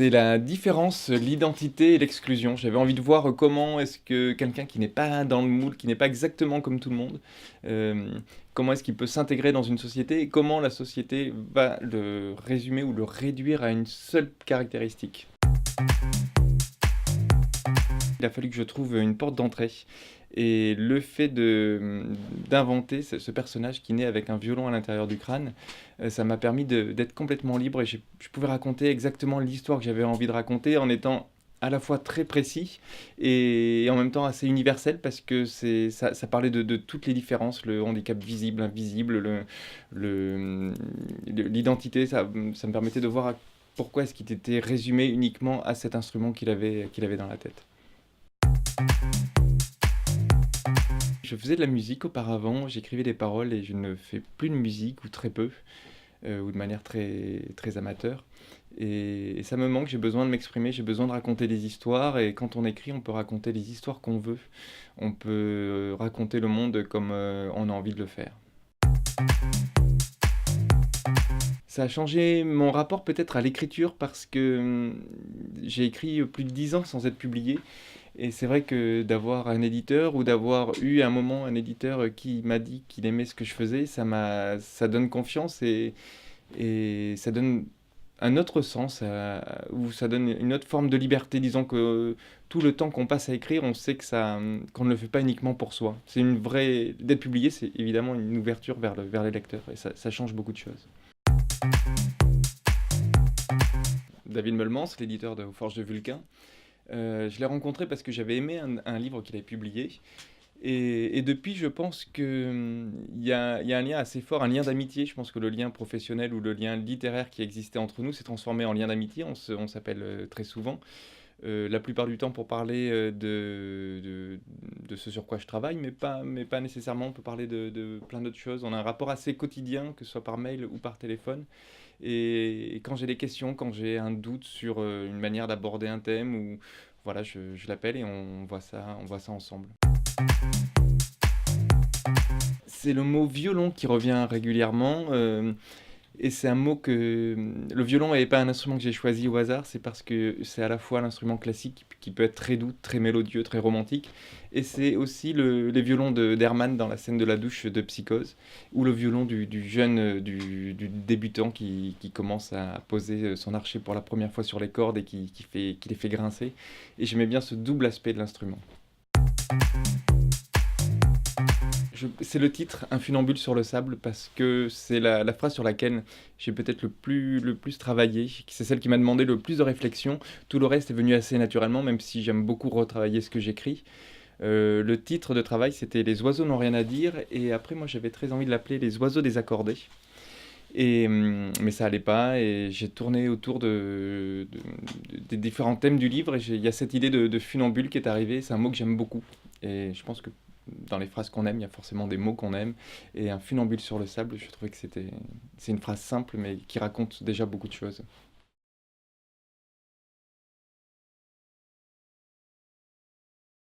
C'est la différence, l'identité et l'exclusion. J'avais envie de voir comment est-ce que quelqu'un qui n'est pas dans le moule, qui n'est pas exactement comme tout le monde, comment est-ce qu'il peut s'intégrer dans une société et comment la société va le résumer ou le réduire à une seule caractéristique. Il a fallu que je trouve une porte d'entrée et le fait d'inventer ce personnage qui naît avec un violon à l'intérieur du crâne, ça m'a permis d'être complètement libre et je pouvais raconter exactement l'histoire que j'avais envie de raconter en étant à la fois très précis et en même temps assez universel parce que ça parlait de toutes les différences, le handicap visible, invisible, l'identité, ça me permettait de voir pourquoi est-ce qu'il était résumé uniquement à cet instrument qu'il avait dans la tête. Je faisais de la musique auparavant, j'écrivais des paroles et je ne fais plus de musique ou très peu, ou de manière très, très amateur. Et ça me manque, j'ai besoin de m'exprimer, j'ai besoin de raconter des histoires et quand on écrit, on peut raconter les histoires qu'on veut. On peut raconter le monde comme on a envie de le faire. Ça a changé mon rapport peut-être à l'écriture parce que j'ai écrit plus de 10 ans sans être publié. Et c'est vrai que d'avoir un éditeur ou d'avoir eu à un moment un éditeur qui m'a dit qu'il aimait ce que je faisais, ça donne confiance et ça donne un autre sens, ou ça donne une autre forme de liberté. Disons que tout le temps qu'on passe à écrire, on sait qu'on ne le fait pas uniquement pour soi. D'être publié, c'est évidemment une ouverture vers les lecteurs et ça change beaucoup de choses. David Meulemans, l'éditeur de Aux Forges de Vulcain. Je l'ai rencontré parce que j'avais aimé un livre qu'il avait publié. Et depuis, je pense qu'il y a un lien assez fort, un lien d'amitié. Je pense que le lien professionnel ou le lien littéraire qui existait entre nous s'est transformé en lien d'amitié. On s'appelle très souvent. La plupart du temps pour parler de ce sur quoi je travaille, mais pas nécessairement. On peut parler de plein d'autres choses. On a un rapport assez quotidien, que ce soit par mail ou par téléphone. Et quand j'ai des questions, quand j'ai un doute sur une manière d'aborder un thème, ou voilà, je l'appelle et on voit ça ensemble. C'est le mot violon qui revient régulièrement. Et c'est un mot que... Le violon n'est pas un instrument que j'ai choisi au hasard, c'est parce que c'est à la fois l'instrument classique qui peut être très doux, très mélodieux, très romantique, et c'est aussi les violons d'Hermann dans la scène de la douche de Psychose, ou le violon du jeune, du débutant qui commence à poser son archet pour la première fois sur les cordes et qui les fait grincer. Et j'aimais bien ce double aspect de l'instrument. C'est le titre, Un funambule sur le sable, parce que c'est la phrase sur laquelle j'ai peut-être le plus travaillé. C'est celle qui m'a demandé le plus de réflexion. Tout le reste est venu assez naturellement, même si j'aime beaucoup retravailler ce que j'écris. Le titre de travail, c'était Les oiseaux n'ont rien à dire. Et après, moi, j'avais très envie de l'appeler Les oiseaux désaccordés. Mais ça allait pas, et j'ai tourné autour des différents thèmes du livre, et il y a cette idée de funambule qui est arrivée. C'est un mot que j'aime beaucoup. Et je pense que dans les phrases qu'on aime, il y a forcément des mots qu'on aime. Et un funambule sur le sable, je trouvais que c'est une phrase simple, mais qui raconte déjà beaucoup de choses.